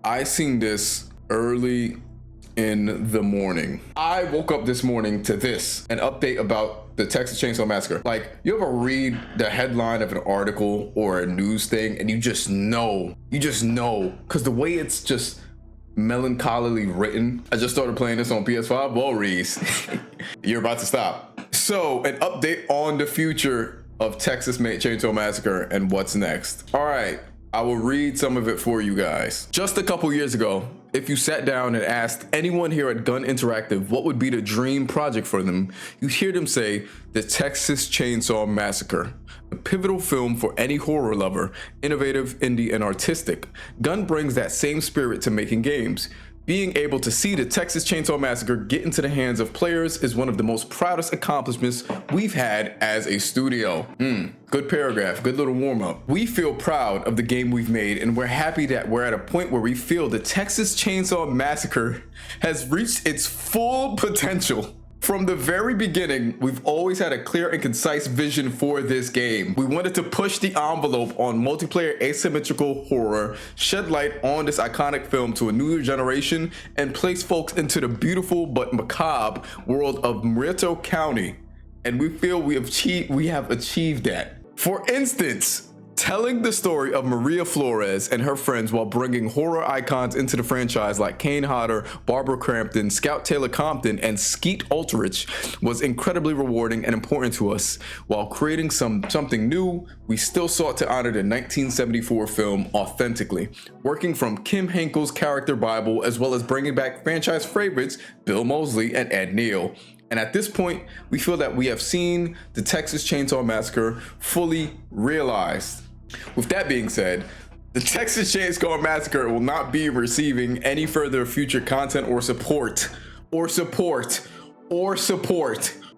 I seen this early in the morning. I woke up this morning to this, an update about the Texas Chainsaw Massacre. Like, you ever read the headline of an article or a news thing and you just know, because the way it's just melancholily written. I just started playing this on PS5. Whoa, Reese, you're about to stop. So, an update on the future of Texas Chainsaw Massacre and what's next. All right, I will read some of it for you guys. Just a couple years ago, if you sat down and asked anyone here at Gun Interactive what would be the dream project for them, you'd hear them say the Texas Chainsaw Massacre, a pivotal film for any horror lover, innovative, indie, and artistic. Gun brings that same spirit to making games. Being able to see the Texas Chainsaw Massacre get into the hands of players is one of the most proudest accomplishments we've had as a studio. Good paragraph, good little warm up. We feel proud of the game we've made, and we're happy that we're at a point where we feel the Texas Chainsaw Massacre has reached its full potential. From the very beginning, we've always had a clear and concise vision for this game. We wanted to push the envelope on multiplayer asymmetrical horror, shed light on this iconic film to a newer generation, and place folks into the beautiful but macabre world of Muerto County. And we feel we have achieved that. For instance, telling the story of Maria Flores and her friends while bringing horror icons into the franchise like Kane Hodder, Barbara Crampton, Scout Taylor Compton, and Skeet Ulrich was incredibly rewarding and important to us. While creating something new, we still sought to honor the 1974 film authentically, working from Kim Henkel's character Bible as well as bringing back franchise favorites Bill Moseley and Ed Neal. And at this point, we feel that we have seen the Texas Chainsaw Massacre fully realized. With that being said, the Texas Chainsaw Massacre will not be receiving any further future content or support.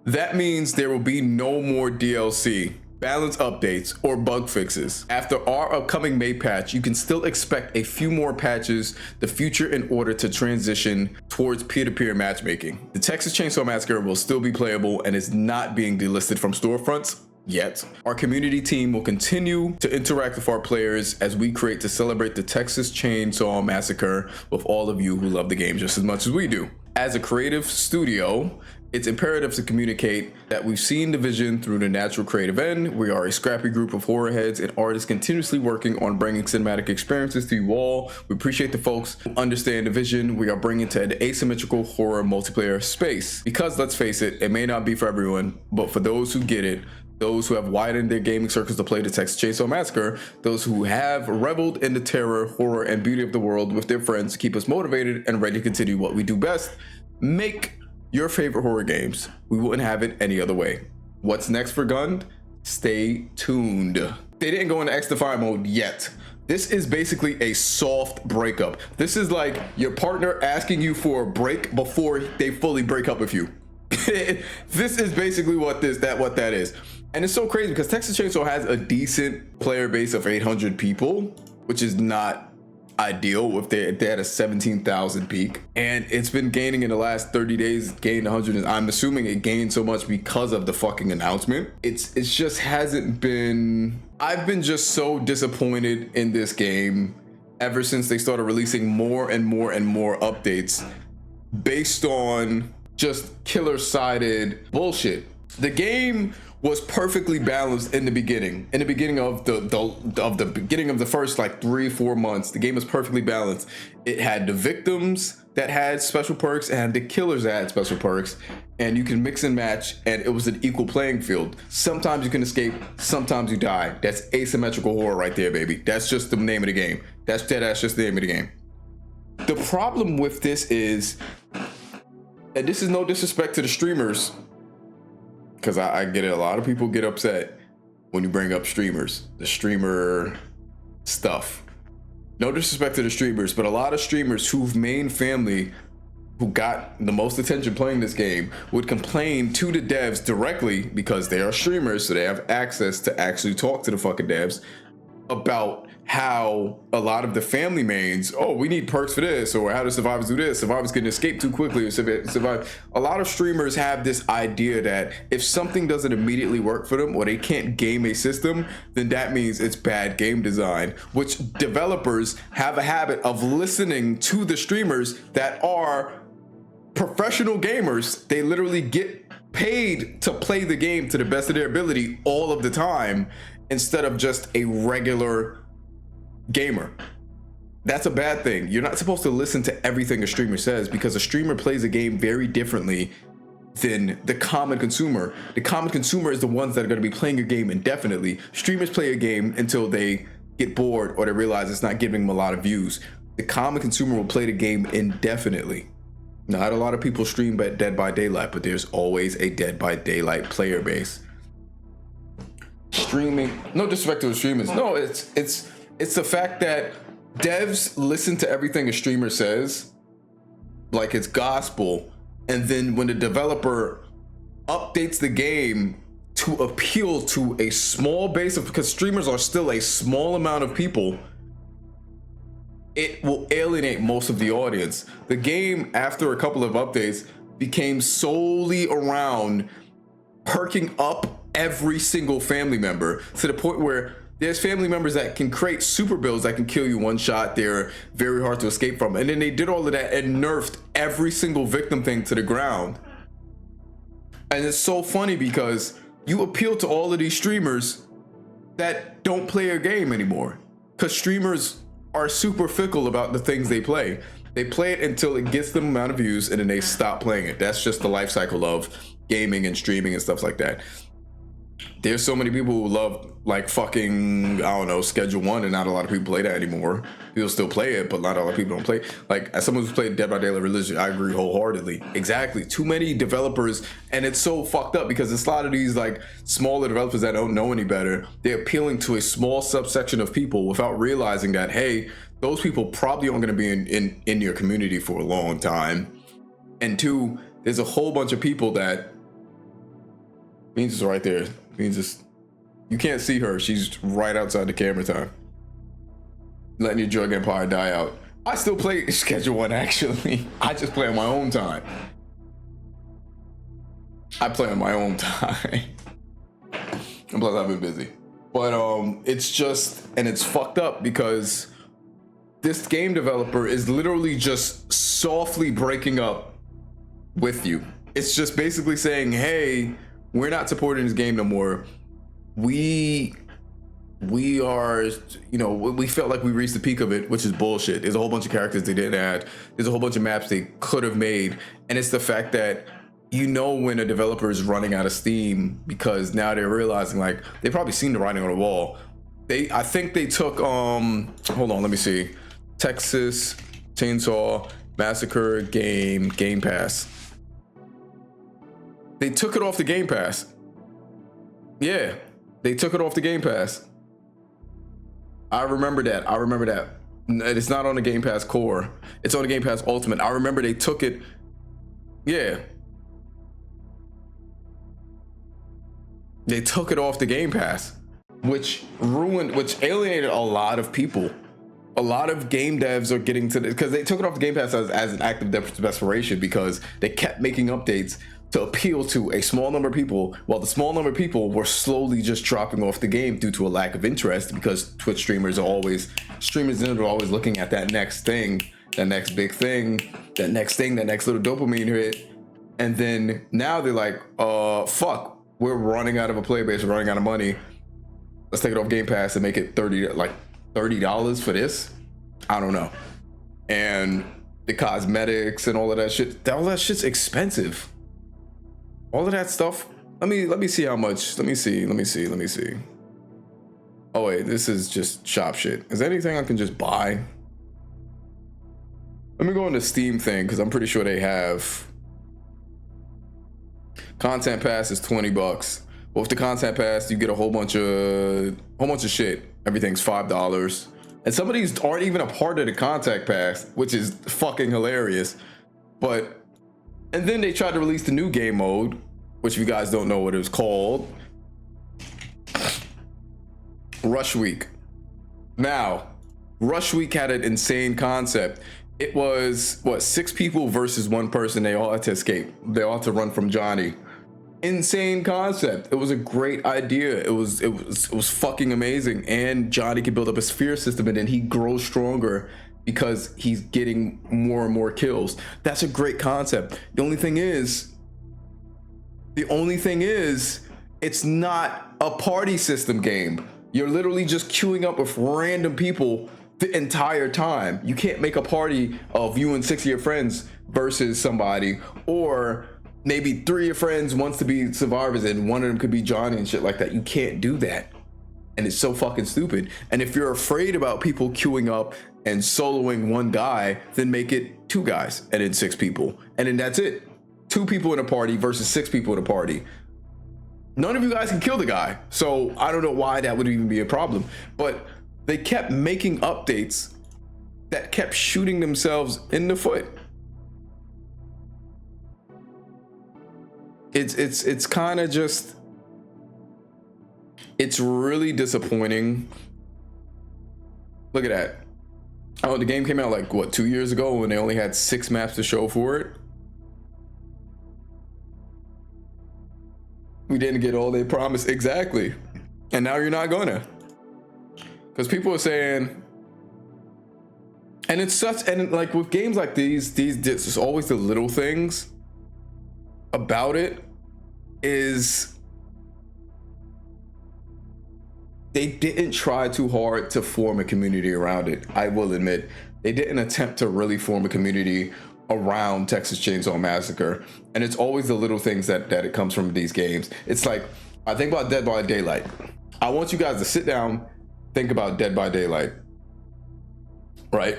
That means there will be no more DLC, balance updates, or bug fixes. After our upcoming May patch, you can still expect a few more patches the future in order to transition towards peer-to-peer matchmaking. The Texas Chainsaw Massacre will still be playable and is not being delisted from storefronts yet. Our community team will continue to interact with our players as we create to celebrate the Texas Chainsaw Massacre with all of you who love the game just as much as we do. As a creative studio, it's imperative to communicate that we've seen the vision through the natural creative end. We are a scrappy group of horror heads and artists continuously working on bringing cinematic experiences to you all. We appreciate the folks who understand the vision we are bringing to the asymmetrical horror multiplayer space. Because let's face it, it may not be for everyone, but for those who get it, those who have widened their gaming circles to play the Texas Chainsaw Massacre, those who have reveled in the terror, horror, and beauty of the world with their friends to keep us motivated and ready to continue what we do best, make your favorite horror games. We wouldn't have it any other way. What's next for Gun? Stay tuned. They didn't go into X-Defy mode yet. This is basically a soft breakup. This is like your partner asking you for a break before they fully break up with you. This is basically what that is. And it's so crazy because Texas Chainsaw has a decent player base of 800 people, which is not ideal if they had a 17,000 peak. And it's been gaining in the last 30 days, gained 100. And I'm assuming it gained so much because of the fucking announcement. It's just hasn't been. I've been just so disappointed in this game ever since they started releasing more and more and more updates based on just killer-sided bullshit. The game was perfectly balanced in the beginning. In the beginning of the first like 3-4 months, the game was perfectly balanced. It had the victims that had special perks and the killers that had special perks, and you can mix and match, and it was an equal playing field. Sometimes you can escape, sometimes you die. That's asymmetrical horror right there, baby. That's just the name of the game. That's just the name of the game. The problem with this is, and this is no disrespect to the streamers, because I get it, a lot of people get upset when you bring up streamers, the streamer stuff. No disrespect to the streamers, but a lot of streamers whose main family who got the most attention playing this game would complain to the devs directly because they are streamers, so they have access to actually talk to the fucking devs about how a lot of the family mains, oh, we need perks for this, or how do survivors do this? Survivors can escape too quickly, or survive. A lot of streamers have this idea that if something doesn't immediately work for them, or they can't game a system, then that means it's bad game design, which developers have a habit of listening to the streamers that are professional gamers. They literally get paid to play the game to the best of their ability all of the time, instead of just a regular gamer. That's a bad thing. You're not supposed to listen to everything a streamer says, because a streamer plays a game very differently than the common consumer. The common consumer is the ones that are going to be playing a game indefinitely. Streamers play a game until they get bored or they realize it's not giving them a lot of views. The common consumer will play the game indefinitely. Not a lot of people stream Dead by Daylight, but there's always a Dead by Daylight player base. Streaming, no disrespect to the streamers. No, it's the fact that devs listen to everything a streamer says like it's gospel, and then when the developer updates the game to appeal to a small base of, because streamers are still a small amount of people, it will alienate most of the audience. The game, after a couple of updates, became solely around perking up every single family member, to the point where there's family members that can create super builds that can kill you one shot. They're very hard to escape from. And then they did all of that and nerfed every single victim thing to the ground. And it's so funny because you appeal to all of these streamers that don't play a game anymore, because streamers are super fickle about the things they play. They play it until it gets them amount of views, and then they stop playing it. That's just the life cycle of gaming and streaming and stuff like that. There's so many people who love, like, fucking, I don't know, Schedule 1, and not a lot of people play that anymore. People still play it, but not a lot of people don't play. Like, as someone who's played Dead by Daylight religiously, I agree wholeheartedly. Exactly. Too many developers, and it's so fucked up because it's a lot of these, like, smaller developers that don't know any better. They're appealing to a small subsection of people without realizing that, hey, those people probably aren't going to be in your community for a long time. And two, there's a whole bunch of people that, Beans is right there. Beans is, you can't see her. She's right outside the camera time. Letting your drug empire die out. I still play Schedule 1, actually. I just play on my own time. I play on my own time. And plus I've been busy. But it's just, and it's fucked up because this game developer is literally just softly breaking up with you. It's just basically saying, hey, we're not supporting this game no more. We are, you know, we felt like we reached the peak of it, which is bullshit. There's a whole bunch of characters they didn't add. There's a whole bunch of maps they could have made. And it's the fact that, you know, when a developer is running out of steam, because now they're realizing, like, they've probably seen the writing on the wall. I think they took, hold on, let me see. Texas Chainsaw Massacre Game Pass. They took it off the Game Pass. Yeah, they took it off the Game Pass. I remember that. It's not on the Game Pass Core. It's on the Game Pass Ultimate. I remember they took it. Yeah. They took it off the Game Pass, which alienated a lot of people. A lot of game devs are getting to this because they took it off the Game Pass as an act of desperation, because they kept making updates to appeal to a small number of people, while the small number of people were slowly just dropping off the game due to a lack of interest, because Twitch streamers are always looking at that next thing, that next big thing, that next little dopamine hit. And then now they're like, fuck, we're running out of a player base, we're running out of money. Let's take it off Game Pass and make it $30 for this. I don't know. And the cosmetics and all of that shit's expensive. All of that stuff. Let me see how much. Let me see. Oh wait, this is just shop shit. Is there anything I can just buy? Let me go on the Steam thing, because I'm pretty sure they have. Content pass is $20. Well, with the content pass, you get a whole bunch of shit. Everything's $5. And some of these aren't even a part of the content pass, which is fucking hilarious. And then they tried to release the new game mode, which if you guys don't know what it was called, Rush Week. Now, Rush Week had an insane concept. It was what, 6 people versus 1 person. They all had to escape. They all had to run from Johnny. Insane concept. It was a great idea. It was fucking amazing. And Johnny can build up a sphere system, and then he grows stronger because he's getting more and more kills. That's a great concept. The only thing is, it's not a party system game. You're literally just queuing up with random people the entire time. You can't make a party of you and 6 of your friends versus somebody, or maybe 3 of your friends wants to be survivors and one of them could be Johnny and shit like that. You can't do that. And it's so fucking stupid. And if you're afraid about people queuing up and soloing one guy, then make it 2 guys and then 6 people. And then that's it. 2 people in a party versus 6 people in a party. None of you guys can kill the guy. So I don't know why that would even be a problem. But they kept making updates that kept shooting themselves in the foot. It's kind of just, it's really disappointing. Look at that. Oh, the game came out like what, 2 years ago, when they only had 6 maps to show for it. We didn't get all they promised. Exactly. And now you're not gonna. Because people are saying, and it's such, and like with games like these, it's always the little things about it is they didn't try too hard to form a community around it. I will admit, they didn't attempt to really form a community around Texas Chainsaw Massacre. And it's always the little things that it comes from these games. It's like, I think about Dead by Daylight. I want you guys to sit down, think about Dead by Daylight, right?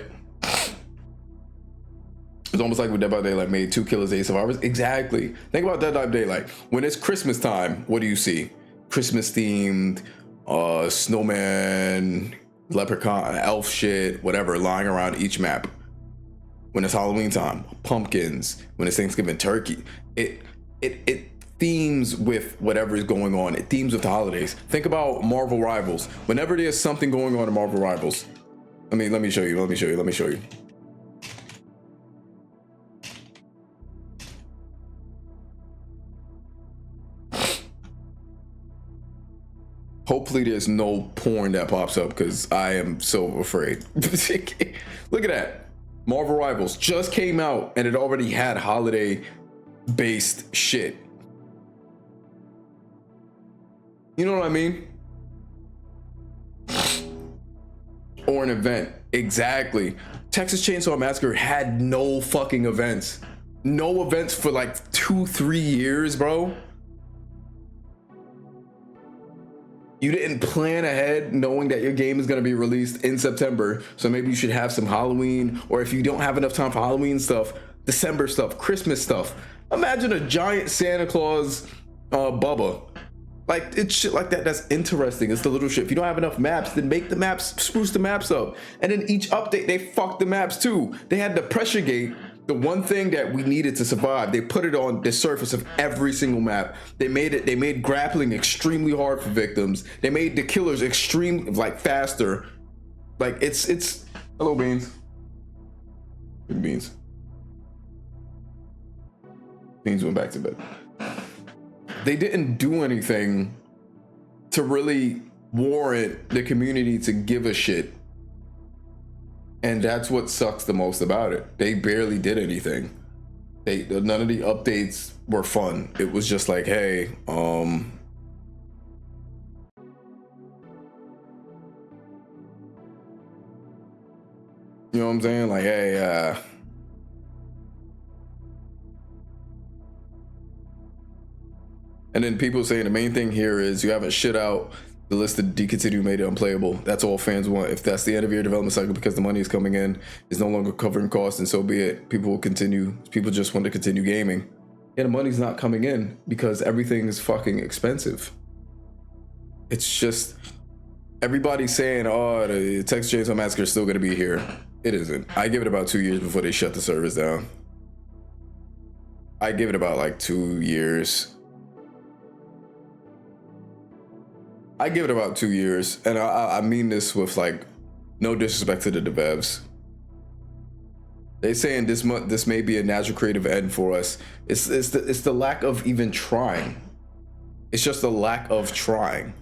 It's almost like when Dead by Daylight made 2 killers, 8 survivors. Exactly. Think about Dead by Daylight. When it's Christmas time, what do you see? Christmas themed, snowman, leprechaun, elf shit, whatever, lying around each map. When it's Halloween time, pumpkins. When it's Thanksgiving, turkey. It themes with whatever is going on. It themes with the holidays. Think about Marvel Rivals. Whenever there's something going on in Marvel Rivals, let me show you. Hopefully there's no porn that pops up, because I am so afraid. Look at that. Marvel Rivals just came out and it already had holiday based shit. You know what I mean? Or an event. Exactly. Texas Chainsaw Massacre had no fucking events. No events for like 2-3 years, bro. You didn't plan ahead knowing that your game is going to be released in September. So maybe you should have some Halloween, or if you don't have enough time for Halloween stuff, December stuff, Christmas stuff. Imagine a giant Santa Claus Bubba. Like, it's shit like that that's interesting. It's the little shit. If you don't have enough maps, then make the maps, spruce the maps up. And then each update, they fucked the maps too. They had the pressure gate, the one thing that we needed to survive. They put it on the surface of every single map. They made grappling extremely hard for victims. They made the killers extreme, like, faster. Like, it's hello, Beans. Good Beans. Beans went back to bed. They didn't do anything to really warrant the community to give a shit. And that's what sucks the most about it. They barely did anything. None of the updates were fun. It was just like, hey, you know what I'm saying? Like, hey, and then people saying the main thing here is you haven't shit out the list of decontinue made it unplayable. That's all fans want. If that's the end of your development cycle because the money is coming in, is no longer covering costs, and so be it. People will continue. People just want to continue gaming. Yeah, the money's not coming in because everything is fucking expensive. It's just everybody's saying, oh, the Texas Chainsaw Massacre is still going to be here. It isn't. I give it about 2 years before they shut the servers down. I give it about like 2 years. I give it about 2 years, and I mean this with like No disrespect to the devs. They saying this may be a natural creative end for us. It's the lack of even trying. It's just a lack of trying.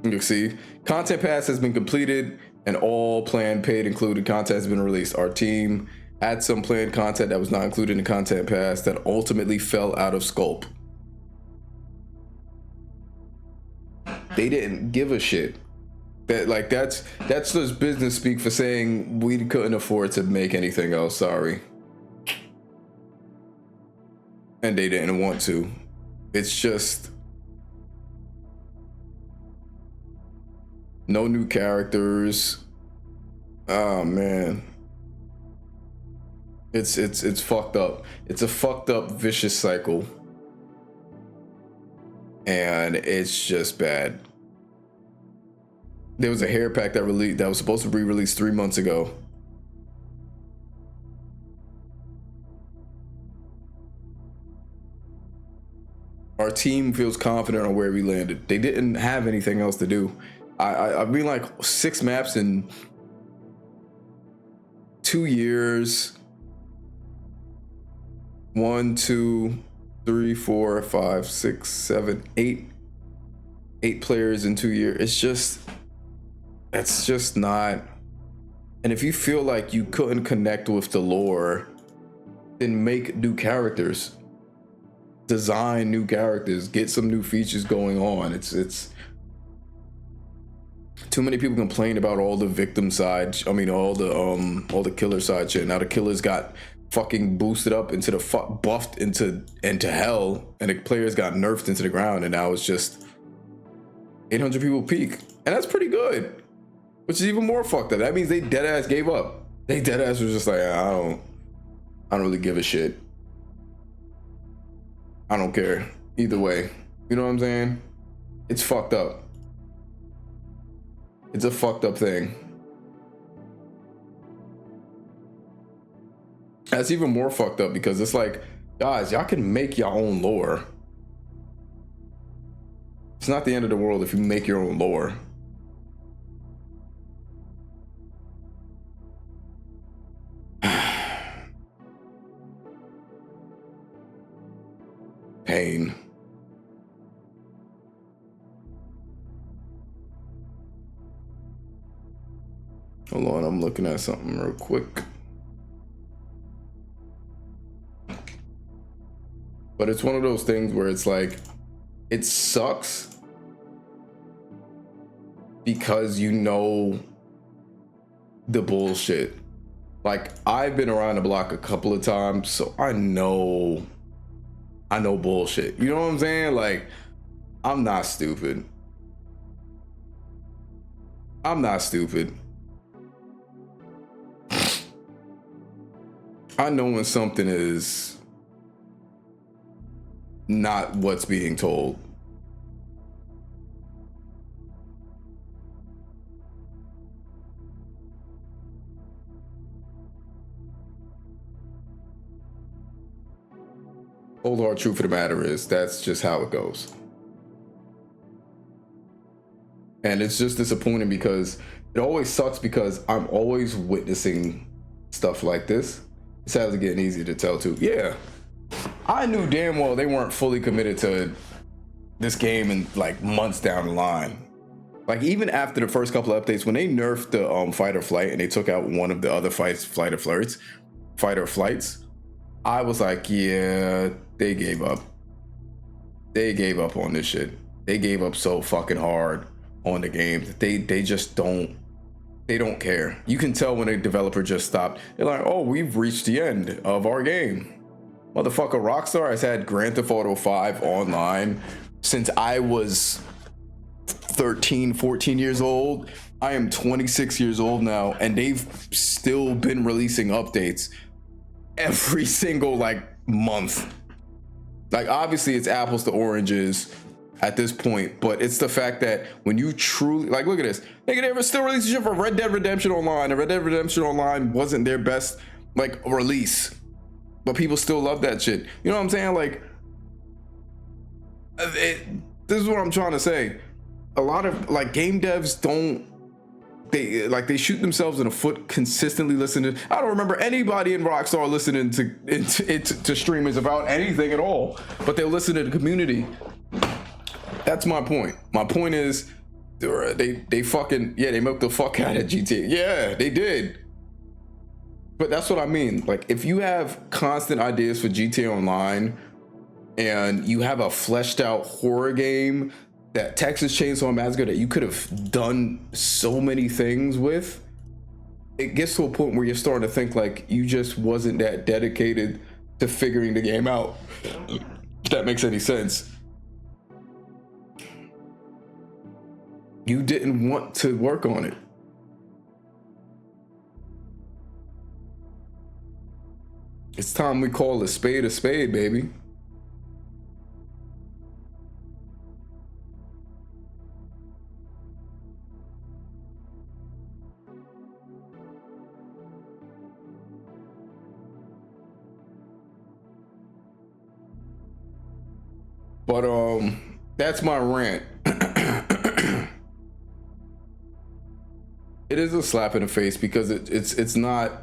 You see, content pass has been completed and all planned paid included content has been released. Our team had some planned content that was not included in the content pass that ultimately fell out of scope. They didn't give a shit. That's just business speak for saying we couldn't afford to make anything else. Sorry. And they didn't want to. It's just no new characters. Oh man. It's fucked up. It's a fucked up vicious cycle. And it's just bad. There was a hair pack that was supposed to be released 3 months ago. Our team feels confident on where we landed. They didn't have anything else to do. I mean, like 6 maps in 2 years. 1, 2, 3, 4, 5, 6, 7, 8. 8 players in 2 years. It's just not. And if you feel like you couldn't connect with the lore, then make new characters. Design new characters. Get some new features going on. It's too many people complain about all the victim side. I mean, all the killer side shit. Now the killers got fucking boosted up into the buffed into hell, and the players got nerfed into the ground, and now it's just 800 people peak, and that's pretty good. Which is even more fucked up. That means they dead ass gave up. They dead ass was just like, I don't really give a shit. I don't care either way. You know what I'm saying? It's fucked up. It's a fucked up thing. That's even more fucked up because it's like, guys, y'all can make your own lore. It's not the end of the world if you make your own lore. Pain. Hold on, I'm looking at something real quick. But it's one of those things where it's like, it sucks because you know the bullshit. Like, I've been around the block a couple of times, so I know bullshit. You know what I'm saying? Like, I'm not stupid. I'm not stupid. I know when something is not what's being told. Cold hard truth of the matter is that's just how it goes. And it's just disappointing because it always sucks because I'm always witnessing stuff like this. It's actually getting easier to tell too. Yeah, I knew damn well they weren't fully committed to this game and like months down the line. Like even after the first couple of updates, when they nerfed the fight or flight and they took out one of the other fight or flights, I was like, yeah, they gave up. They gave up on this shit. They gave up so fucking hard on the game that they just don't. They don't care. You can tell when a developer just stopped. They're like, oh, we've reached the end of our game. Motherfucker, Rockstar has had Grand Theft Auto 5 online since I was 13, 14 years old. I am 26 years old now, and they've still been releasing updates every single like month. Like obviously it's apples to oranges at this point, but it's the fact that when you truly like, look at this, nigga, they were still releasing shit for Red Dead Redemption Online, and Red Dead Redemption Online wasn't their best like release, but people still love that shit. You know what I'm saying? Like, this is what I'm trying to say. a lot of like game devs don't, they shoot themselves in the foot consistently listening. I don't remember anybody in Rockstar listening to streamers about anything at all, but they'll listen to the community. That's my point. My point is they fucking, yeah, they milked the fuck out of GTA. Yeah, they did. But that's what I mean. Like, if you have constant ideas for GTA Online and you have a fleshed out horror game, that Texas Chainsaw Massacre that you could have done so many things with, it gets to a point where you're starting to think like you just wasn't that dedicated to figuring the game out. If that makes any sense. You didn't want to work on it. It's time we call a spade, baby. But that's my rant. It is a slap in the face because it's not.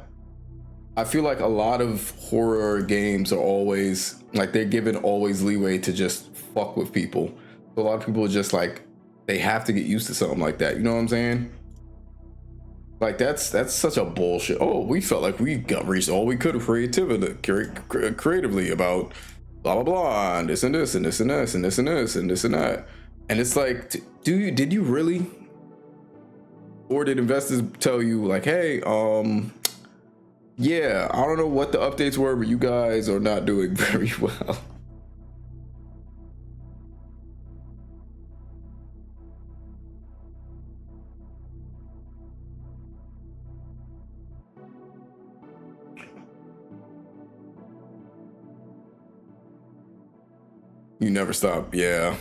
I feel like a lot of horror games are always like they're given always leeway to just fuck with people. So a lot of people are just like they have to get used to something like that. You know what I'm saying? Like that's such a bullshit. Oh, we felt like we got reached all we could creatively about blah blah blah and this and this and this and this and this and this and this and that. And it's like, did you really? Or did investors tell you like, hey, yeah, I don't know what the updates were, but you guys are not doing very well. You never stop, yeah.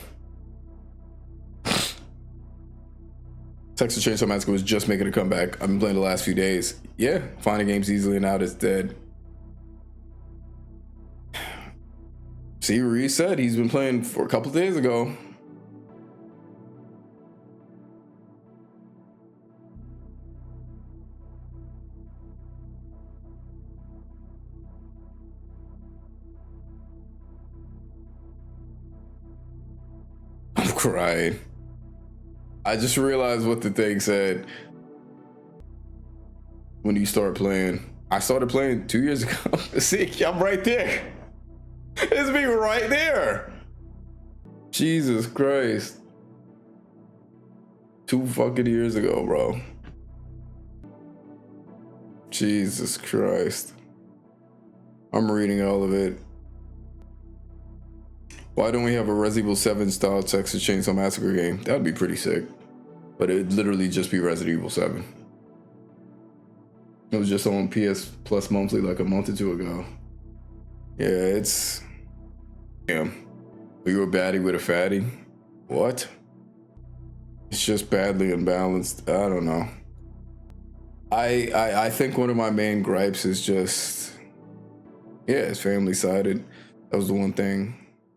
Texas Chainsaw Massacre was just making a comeback. I've been playing the last few days. Yeah, finding games easily and out is dead. See, Reese said he's been playing for a couple of days ago. I'm crying. I just realized what the thing said when you start playing. I started playing 2 years ago. See, I'm right there. It's me right there. Jesus Christ. 2 fucking years ago, bro. Jesus Christ. I'm reading all of it. Why don't we have a Resident Evil 7 style Texas Chainsaw Massacre game? That would be pretty sick. But it'd literally just be Resident Evil 7. It was just on PS Plus monthly like a month or two ago. Yeah, it's... Damn. Are you a baddie with a fatty? What? It's just badly unbalanced. I don't know. I think one of my main gripes is just... Yeah, it's family-sided. That was the one thing.